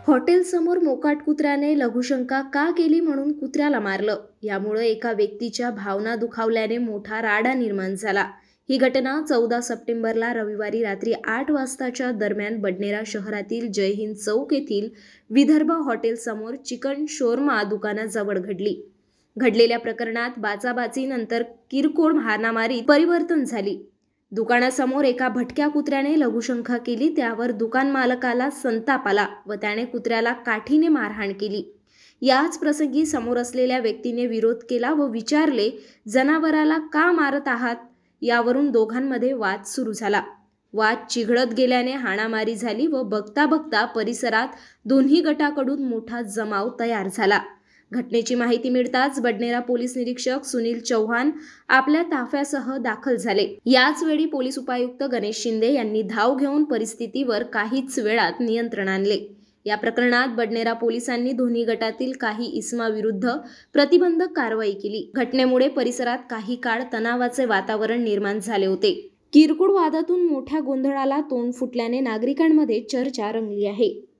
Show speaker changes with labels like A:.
A: हॉटेलसमोर मोकाट कुत्र्याने लघुशंका का केली म्हणून कुत्र्याला मारलं। यामुळे एका व्यक्तीच्या भावना दुखावल्याने मोठा राडा निर्माण झाला। ही घटना 14 सप्टेंबरला रविवारी रात्री 8 वाजताच्या दरम्यान बडनेरा शहरातील जय हिंद चौक येथील विदर्भ हॉटेलसमोर चिकन शोरमा दुकानाजवळ घडली। घडलेल्या प्रकरणात बाचाबाचीनंतर किरकोळ हाणामारीत परिवर्तन झाली। दुकानासमोर एका भटक्या कुत्र्याने लघुशंका केली, त्यावर दुकान मालकाला संताप आला व त्याने कुत्र्याला काठीने मारहाण केली। याच प्रसंगी समोर असलेल्या व्यक्तीने विरोध केला व विचारले, जनावराला का मारत आहात? यावरून दोघांमध्ये वाद सुरू झाला। वाद चिघळत गेल्याने हाणामारी झाली व बघता बघता परिसरात दोन्ही गटाकडून मोठा जमाव तयार झाला। घटनेची माहिती मिळताच बडनेरा पोलीस निरीक्षक सुनील चौहान आपल्या ताफ्यासह दाखल झाले। याच वेळी पोलीस उपायुक्त गणेश शिंदे यांनी धाव घेऊन परिस्थितीवर काहीच वेळात नियंत्रण आणले। या प्रकरणात बडनेरा पोलिसांनी दोन्ही गटातील काही इसमाविरुद्ध प्रतिबंधक कारवाई केली। घटनेमुळे परिसरात काही काळ तणावाचे वातावरण निर्माण झाले होते। किरकोळ वादातून मोठ्या गोंधळाला तोंड फुटल्याने नागरिकांमध्ये चर्चा रंगली आहे।